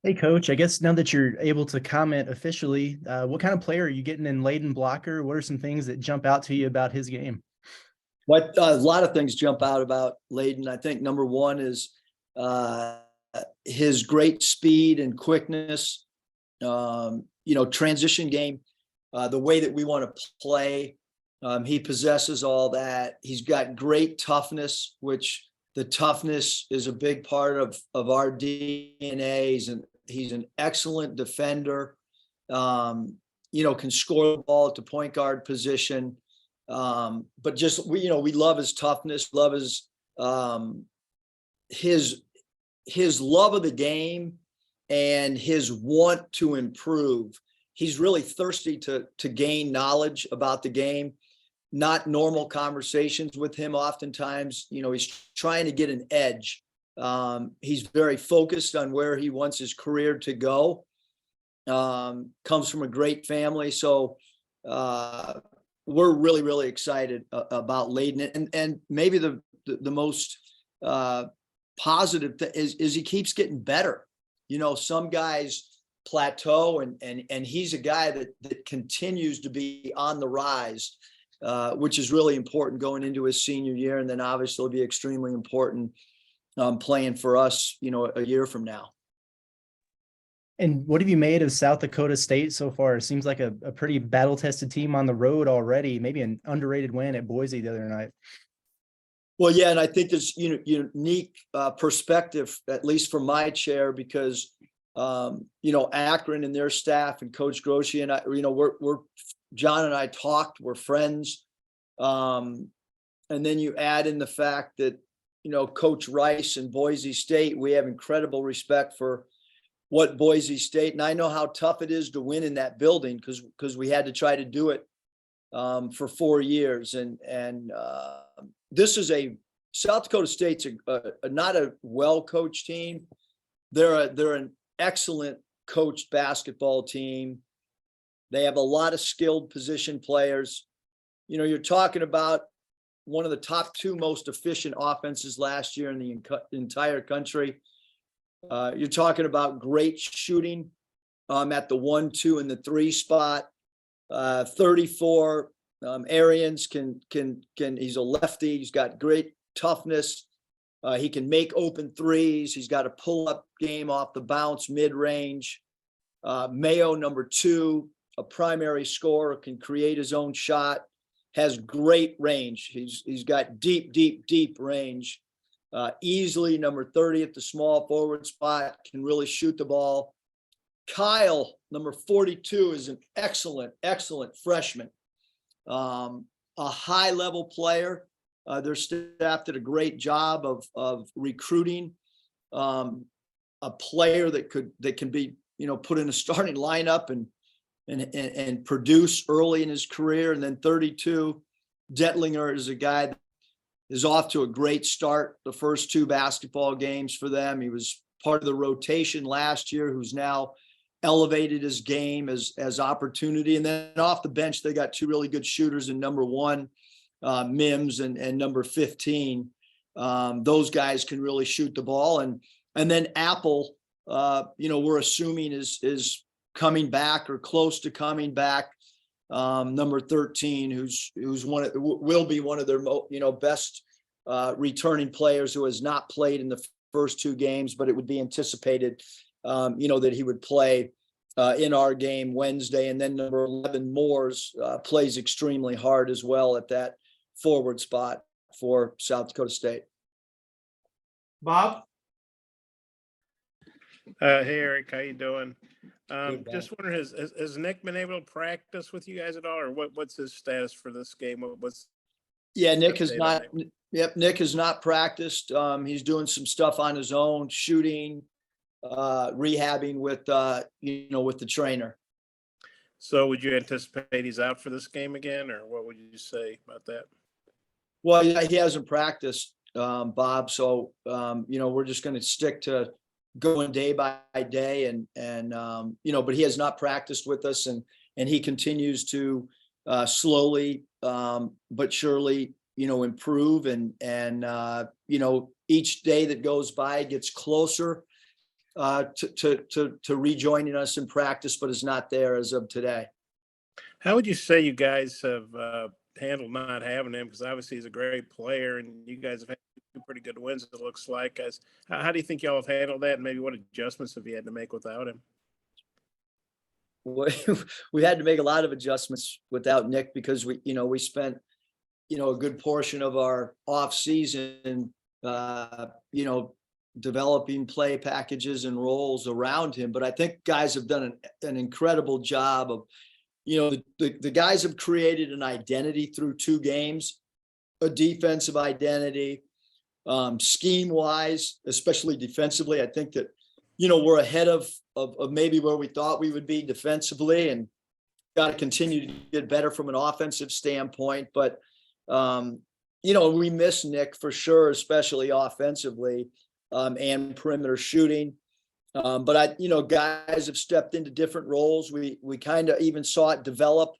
Hey, Coach, I guess now that you're able to comment officially, what kind of player are you getting in Layden Blocker? What are some things that jump out to you about his game? What a lot of things jump out about Layden. I think number one is uh, his great speed and quickness. Transition game, the way that we want to play. He possesses all that. He's got great toughness, which the toughness is a big part of our DNA. He's an excellent defender. Can score the ball at the point guard position. But just we love his toughness, love his his love of the game and his want to improve. He's really thirsty to gain knowledge about the game. Not normal conversations with him. Oftentimes, he's trying to get an edge. He's very focused on where he wants his career to go. Comes from a great family, so we're really, really excited about Layden. And maybe the most positive is he keeps getting better. Some guys plateau, and he's a guy that continues to be on the rise, which is really important going into his senior year, and then obviously will be extremely important playing for us, a year from now. And what have you made of South Dakota State so far? It seems like a pretty battle-tested team on the road already, maybe an underrated win at Boise the other night. Well, yeah, and I think there's unique perspective, at least from my chair, because Akron and their staff and Coach Groschi and I, we're John and I talked, we're friends, and then you add in the fact that Coach Rice and Boise State, we have incredible respect for what Boise State, and I know how tough it is to win in that building because we had to try to do it for 4 years, and this is South Dakota State's not a well-coached team. They're an excellent coached basketball team. They have a lot of skilled position players. You're talking about one of the top 2 most efficient offenses last year in the entire country. You're talking about great shooting at the 1, 2, and the 3 spot. 34 Arians can he's a lefty. He's got great toughness. He can make open threes. He's got a pull-up game off the bounce mid-range. Mayo, number 2, a primary scorer, can create his own shot, has great range. He's got deep range. Easily number 30 at the small forward spot, can really shoot the ball. Kyle, number 42, is an excellent freshman. A high-level player. Their staff did a great job of recruiting a player that can be put in a starting lineup and produce early in his career. And then 32, Detlinger is a guy that is off to a great start the first 2 basketball games for them. He was part of the rotation last year, who's now elevated his game as opportunity. And then off the bench, they got 2 really good shooters in number 1, Mims, and number 15. Those guys can really shoot the ball. And then Apple, we're assuming is coming back or close to coming back. Number 13, who's will be one of their best returning players, who has not played in the first 2 games, but it would be anticipated that he would play in our game Wednesday. And then number 11, Moores, plays extremely hard as well at that forward spot for South Dakota State. Bob? Hey, Eric, how you doing? Good, Just wondering, has Nick been able to practice with you guys at all, or what's his status for this game? Yeah, Nick has not. Yep, Nick has not practiced. He's doing some stuff on his own, shooting, rehabbing with with the trainer. So would you anticipate he's out for this game again, or what would you say about that? Well, yeah, he hasn't practiced, Bob. So we're just going to stick to going day by day, and but he has not practiced with us, and he continues to slowly but surely improve, and each day that goes by gets closer to rejoining us in practice, but is not there as of today. How would you say you guys have handled not having him? Because obviously he's a great player, and you guys have had two pretty good wins, it looks like. Guys, how do you think y'all have handled that, and maybe what adjustments have you had to make without him? We had to make a lot of adjustments without Nick because we spent a good portion of our off season developing play packages and roles around him. But I think guys have done an incredible job of, the guys have created an identity through 2 games, a defensive identity, scheme wise, especially defensively. I think that, we're ahead of maybe where we thought we would be defensively, and got to continue to get better from an offensive standpoint. But, we miss Nick for sure, especially offensively, and perimeter shooting. But guys have stepped into different roles. We kind of even saw it develop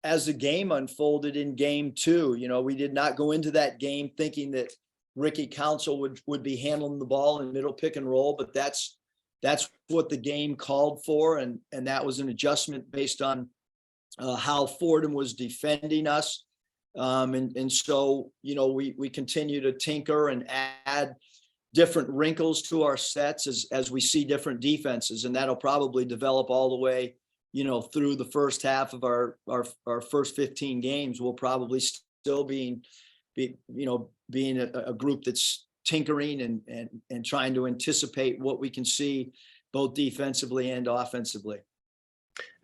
as the game unfolded in game 2. We did not go into that game thinking that Ricky Council would be handling the ball in middle pick and roll, but that's what the game called for, and that was an adjustment based on how Fordham was defending us. And so, we continue to tinker and add different wrinkles to our sets as we see different defenses, and that'll probably develop all the way, through the first half of our first 15 games. We'll probably still being a group that's tinkering and trying to anticipate what we can see both defensively and offensively.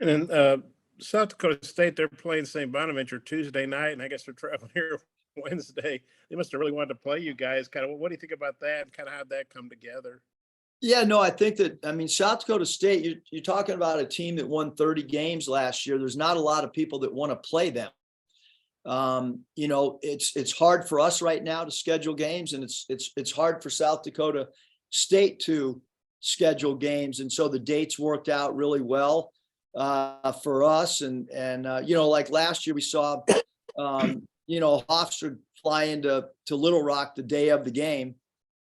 And then South Dakota State, they're playing St. Bonaventure Tuesday night, and I guess they're traveling here Wednesday. They must have really wanted to play you guys. Kind of, what do you think about that, and kind of how'd that come together? Yeah, no, I think that, South Dakota State, you're talking about a team that won 30 games last year. There's not a lot of people that want to play them. It's hard for us right now to schedule games, and it's hard for South Dakota State to schedule games. And so the dates worked out really well for us. And like last year we saw, Hofstra fly into Little Rock the day of the game.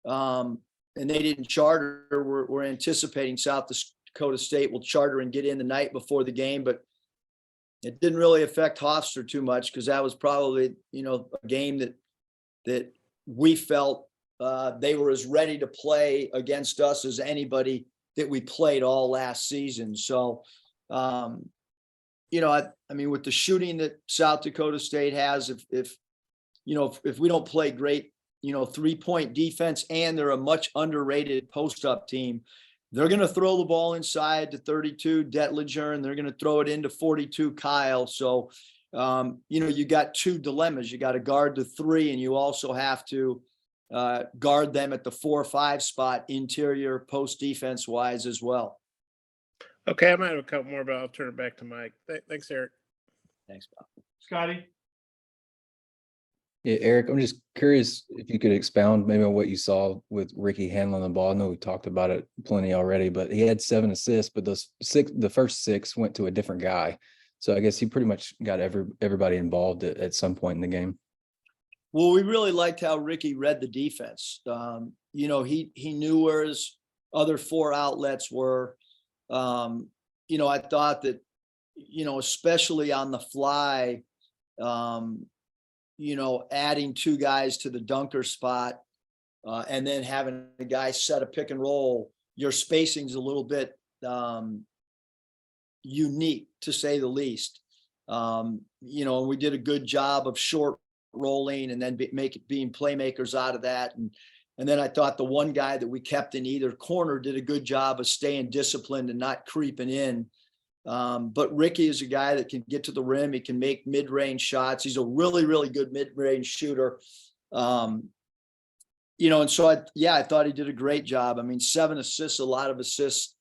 And they didn't charter. We're anticipating South Dakota State will charter and get in the night before the game, but it didn't really affect Hofstra too much because that was probably, a game that we felt they were as ready to play against us as anybody that we played all last season. So, with the shooting that South Dakota State has, if we don't play great, 3-point defense, and they're a much underrated post-up team, they're going to throw the ball inside to 32 Detlinger, and they're going to throw it into 42 Kyle. So, you got 2 dilemmas. You got to guard the 3, and you also have to guard them at the 4-5 spot, interior post defense wise as well. Okay, I might have a couple more, but I'll turn it back to Mike. Thanks, Eric. Thanks, Bob. Scotty? Yeah, Eric, I'm just curious if you could expound maybe on what you saw with Ricky handling the ball. I know we talked about it plenty already, but he had 7 assists, but the first 6 went to a different guy. So I guess he pretty much got everybody involved at some point in the game. Well, we really liked how Ricky read the defense. He knew where his other 4 outlets were. I thought that, especially on the fly, adding 2 guys to the dunker spot, and then having a guy set a pick and roll, your spacing's a little bit unique, to say the least. We did a good job of short rolling and then being playmakers out of that. And then I thought the one guy that we kept in either corner did a good job of staying disciplined and not creeping in. But Ricky is a guy that can get to the rim. He can make mid-range shots. He's a really, really good mid-range shooter. And so I thought he did a great job. 7 assists, a lot of assists,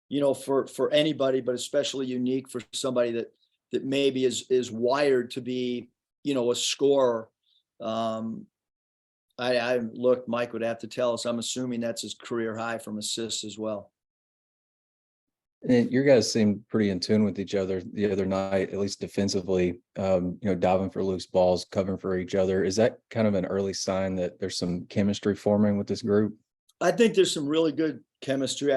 for anybody, but especially unique for somebody that maybe is wired to be, a scorer. Look, Mike would have to tell us. I'm assuming that's his career high from assists as well. And your guys seemed pretty in tune with each other the other night, at least defensively, diving for loose balls, covering for each other. Is that kind of an early sign that there's some chemistry forming with this group? I think there's some really good chemistry.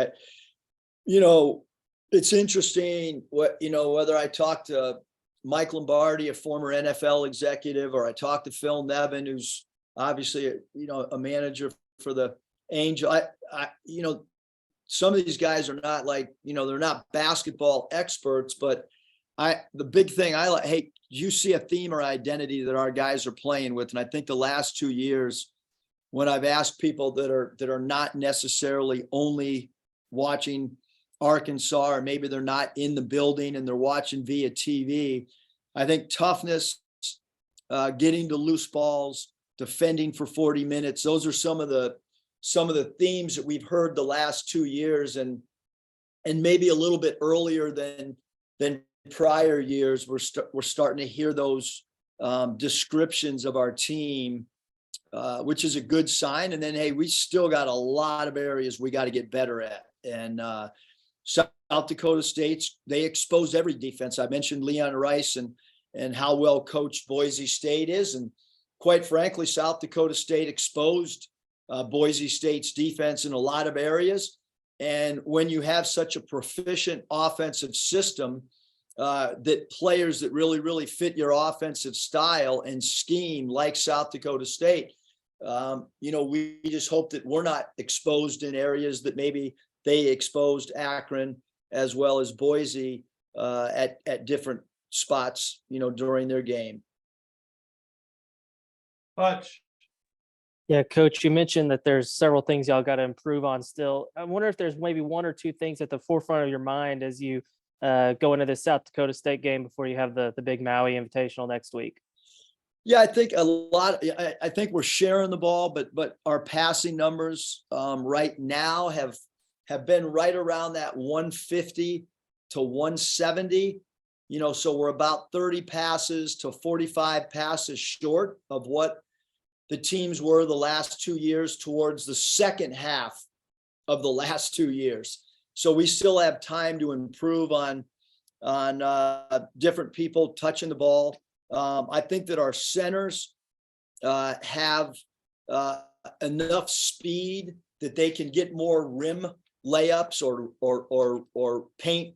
It's interesting whether I talk to Mike Lombardi, a former NFL executive, or I talk to Phil Nevin, who's obviously a manager for the Angel. Some of these guys are not they're not basketball experts, but the big thing I like, hey, you see a theme or identity that our guys are playing with. And I think the last 2 years, when I've asked people that are not necessarily only watching Arkansas, or maybe they're not in the building and they're watching via TV, I think toughness, getting to loose balls, defending for 40 minutes, those are some of the themes that we've heard the last 2 years, and maybe a little bit earlier than prior years. We're starting to hear those descriptions of our team, which is a good sign. And then, hey, we still got a lot of areas we got to get better at. And South Dakota State, they exposed every defense. I mentioned Leon Rice and how well coached Boise State is. And quite frankly, South Dakota State exposed Boise State's defense in a lot of areas. And when you have such a proficient offensive system, that players that really, really fit your offensive style and scheme, like South Dakota State, we just hope that we're not exposed in areas that maybe they exposed Akron as well as Boise at different spots, during their game. Hutch. Yeah, Coach, you mentioned that there's several things y'all got to improve on still. I wonder if there's maybe one or two things at the forefront of your mind as you go into this South Dakota State game before you have the big Maui Invitational next week. Yeah, I think I think we're sharing the ball, but our passing numbers right now have been right around that 150 to 170. So we're about 30 passes to 45 passes short of what the teams were the last 2 years towards the second half of the last 2 years. So we still have time to improve on different people touching the ball. I think that our centers have enough speed that they can get more rim layups or paint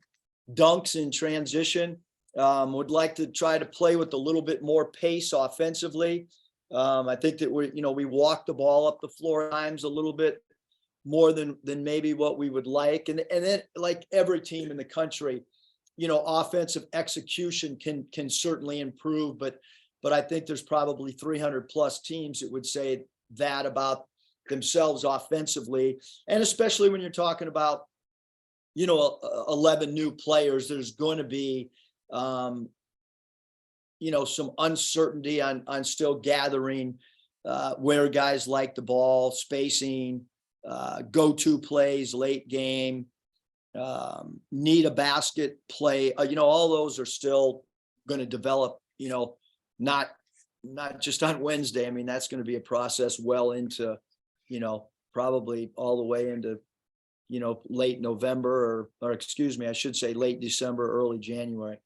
dunks in transition. Would like to try to play with a little bit more pace offensively. I think that we walk the ball up the floor times a little bit more than maybe what we would like. And then, like every team in the country, offensive execution can certainly improve, but I think there's probably 300 plus teams that would say that about themselves offensively. And especially when you're talking about, 11 new players, there's going to be, some uncertainty on still gathering where guys like the ball, spacing, go-to plays, late game, need a basket play. All those are still going to develop, not just on Wednesday. I mean, that's going to be a process well into, probably all the way into, late November or excuse me, I should say late December, early January.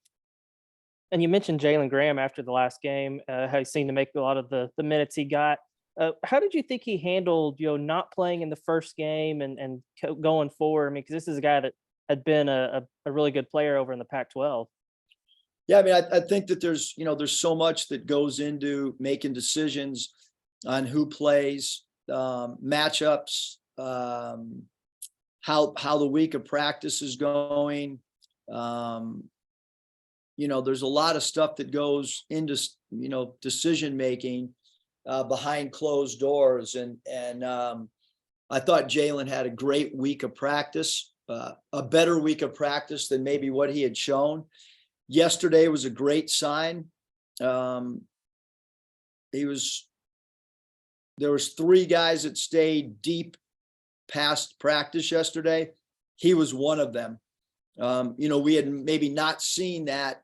And you mentioned Jalen Graham after the last game, how he seemed to make a lot of the minutes he got. How did you think he handled, not playing in the first game and going forward? I mean, because this is a guy that had been a really good player over in the Pac-12. Yeah, I mean, I think that there's so much that goes into making decisions on who plays, matchups, how the week of practice is going. There's a lot of stuff that goes into, decision making behind closed doors. And I thought Jalen had a great week of practice, a better week of practice than maybe what he had shown. Yesterday was a great sign. There was 3 guys that stayed deep past practice yesterday. He was one of them. We had maybe not seen that,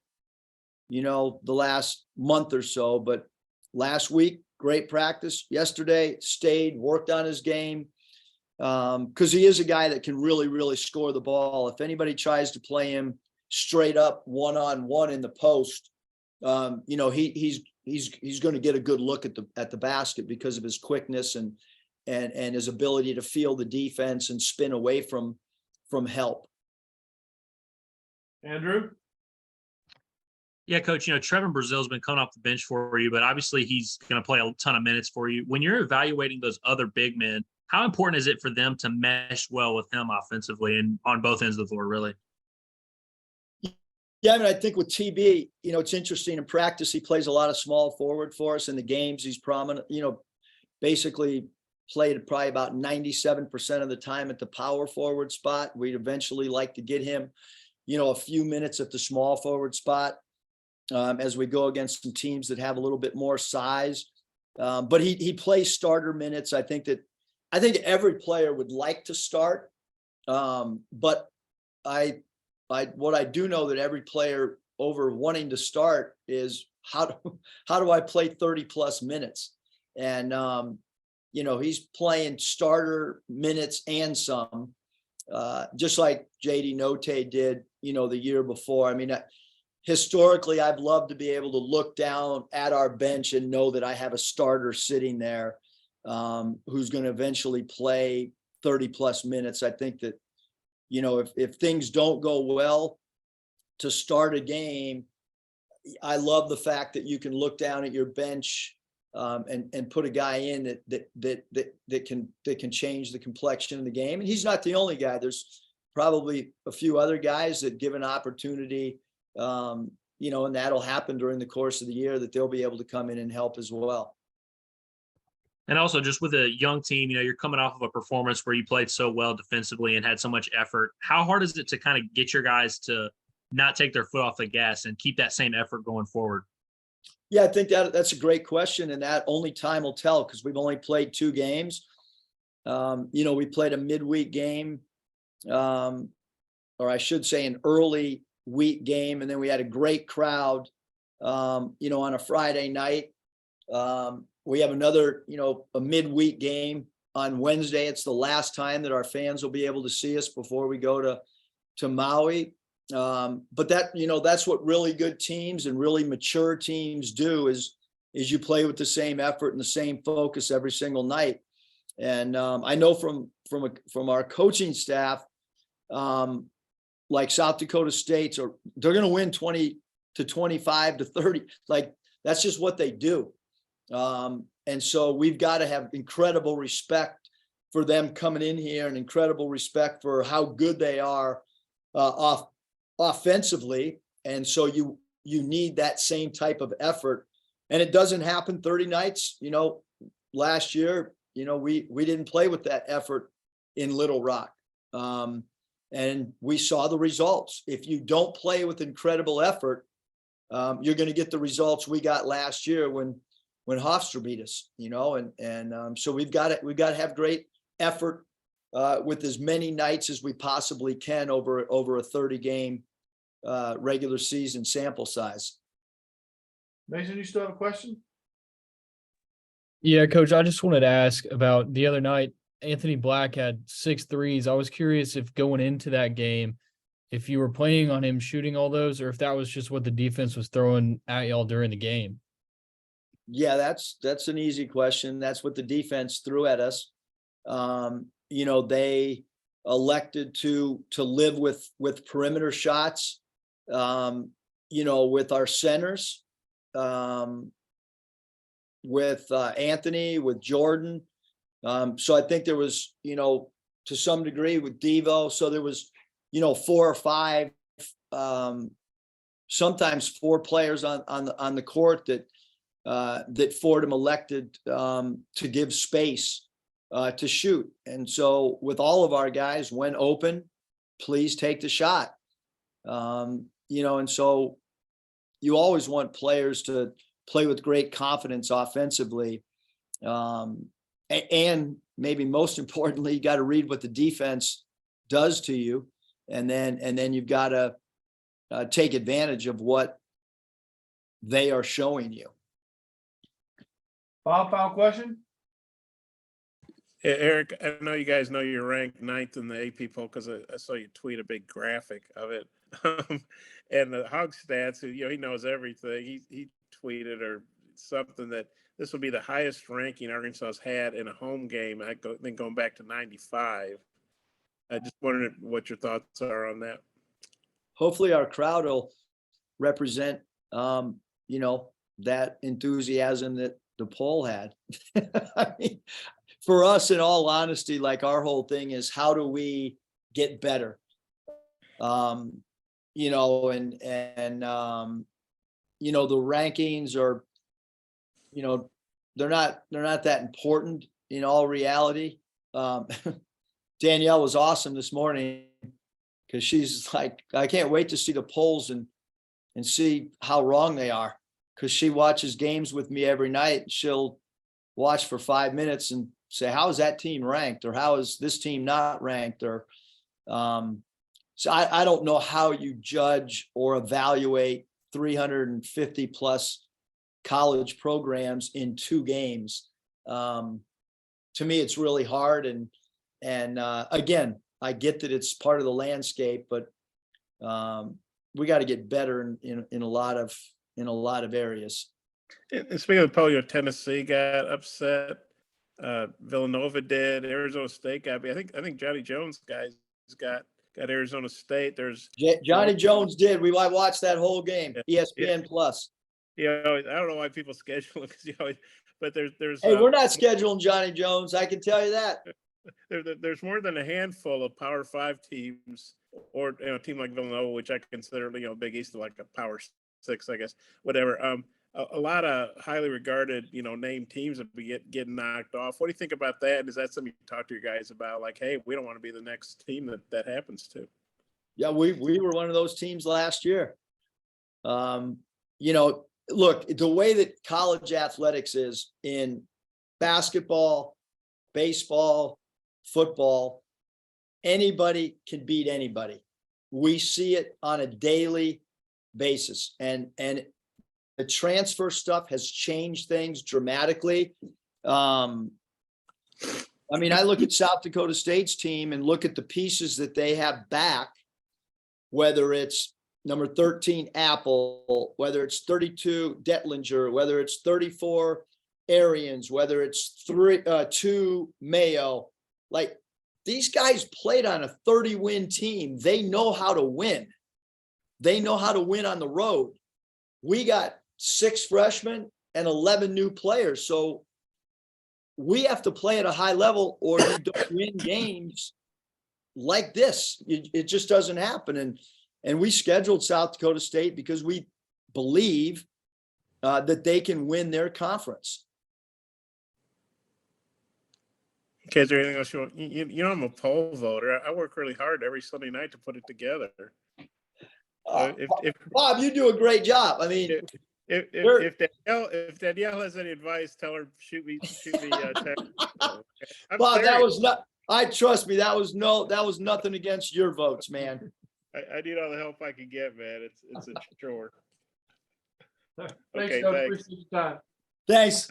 the last month or so, but last week, great practice. Yesterday, stayed, worked on his game. Because he is a guy that can really, really score the ball. If anybody tries to play him straight up one-on-one in the post, he's going to get a good look at the basket because of his quickness and and his ability to feel the defense and spin away from help. Andrew? Yeah, Coach, Trevin Brazil's been coming off the bench for you, but obviously he's going to play a ton of minutes for you. When you're evaluating those other big men, how important is it for them to mesh well with him offensively and on both ends of the floor, really? Yeah, I mean, I think with TB, it's interesting. In practice, he plays a lot of small forward for us. In the games, he's prominent, basically played probably about 97% of the time at the power forward spot. We'd eventually like to get him, a few minutes at the small forward spot as we go against some teams that have a little bit more size. But he plays starter minutes. I think every player would like to start. But what I do know that every player over wanting to start is how do I play 30 plus minutes? And, he's playing starter minutes and some, just like JD Note did, the year before. I mean, historically, I've loved to be able to look down at our bench and know that I have a starter sitting there who's going to eventually play 30 plus minutes. I think that, if things don't go well to start a game, I love the fact that you can look down at your bench and put a guy in that can change the complexion of the game. And he's not the only guy. There's probably a few other guys that give an opportunity, and that'll happen during the course of the year, that they'll be able to come in and help as well. And also just with a young team, you're coming off of a performance where you played so well defensively and had so much effort. How hard is it to kind of get your guys to not take their foot off the gas and keep that same effort going forward? Yeah, I think that's a great question, and that only time will tell, because we've only played 2 games. We played a midweek game, or I should say an early week game, and then we had a great crowd, on a Friday night. We have another, a midweek game on Wednesday. It's the last time that our fans will be able to see us before we go to Maui. But that's what really good teams and really mature teams do is you play with the same effort and the same focus every single night. And I know from our coaching staff, like South Dakota State, they're going to win 20 to 25 to 30. Like, that's just what they do. And so we've got to have incredible respect for them coming in here and incredible respect for how good they are offensively. And so you need that same type of effort, and it doesn't happen 30 nights. Last year, we didn't play with that effort in Little Rock. And we saw the results. If you don't play with incredible effort, you're going to get the results we got last year when Hofstra beat us, so we've got to have great effort with as many nights as we possibly can over a 30 game regular season sample size. Mason, you still have a question? Yeah, Coach, I just wanted to ask about the other night. Anthony Black had 6 threes. I was curious if going into that game, if you were planning on him shooting all those, or if that was just what the defense was throwing at y'all during the game. Yeah, that's an easy question. That's what the defense threw at us. They elected to live with perimeter shots, with our centers, with Anthony, with Jordan. So I think there was, to some degree with Devo. So there was, 4 or 5, sometimes 4 players on the court that Fordham elected to give space to shoot. And so with all of our guys, when open, please take the shot. And so you always want players to play with great confidence offensively. And maybe most importantly, you got to read what the defense does to you. And then you've got to take advantage of what they are showing you. Bob, final question? Eric, I know you guys know you're ranked 9th in the AP poll because I saw you tweet a big graphic of it. And the Hog Stats, he knows everything. He tweeted or something that this will be the highest ranking Arkansas's had in a home game. I think going back to 95. I just wondered what your thoughts are on that. Hopefully our crowd will represent, that enthusiasm that the poll had. I mean, for us, in all honesty, like our whole thing is how do we get better? The rankings are, they're not that important in all reality. Danielle was awesome this morning because she's like, I can't wait to see the polls and see how wrong they are. Because she watches games with me every night. She'll watch for 5 minutes and say, how is that team ranked? Or how is this team not ranked? Or so I don't know how you judge or evaluate 350 plus college programs in 2 games. To me, it's really hard. And again, I get that it's part of the landscape, but we got to get better in a lot of areas. And speaking of polio, Tennessee got upset. Villanova did. Arizona State got. I think Johnny Jones guys got Arizona State. There's Johnny Jones did. I watched that whole game. ESPN Plus. I don't know why people schedule it because but there's. Hey, we're not scheduling Johnny Jones. I can tell you that. There's more than a handful of Power 5 teams, or a team like Villanova, which I consider Big East like a Power 6, I guess, whatever. A lot of highly regarded, named teams that be getting knocked off. What do you think about that? And is that something you talk to your guys about? Like, hey, we don't want to be the next team that happens to. Yeah, we were one of those teams last year. Look, the way that college athletics is in basketball, baseball, football, anybody can beat anybody. We see it on a daily basis, and the transfer stuff has changed things dramatically. I look at South Dakota State's team and look at the pieces that they have back, whether it's number 13 Apple, whether it's 32 Detlinger, whether it's 34 Arians, whether it's 2 Mayo. Like, these guys played on a 30-win team. They know how to win. They know how to win on the road. We got 6 freshmen and 11 new players. So we have to play at a high level or you don't win games like this. It just doesn't happen. And we scheduled South Dakota State because we believe that they can win their conference. Okay, is there anything else you want? I'm a poll voter. I work really hard every Sunday night to put it together. Bob, you do a great job. I mean, if Danielle has any advice, tell her shoot me a text. Bob, that was not. Trust me, that was nothing against your votes, man. I need all the help I can get, man. It's a chore. Thanks, Okay, Doug. thanks. Appreciate your time. Thanks.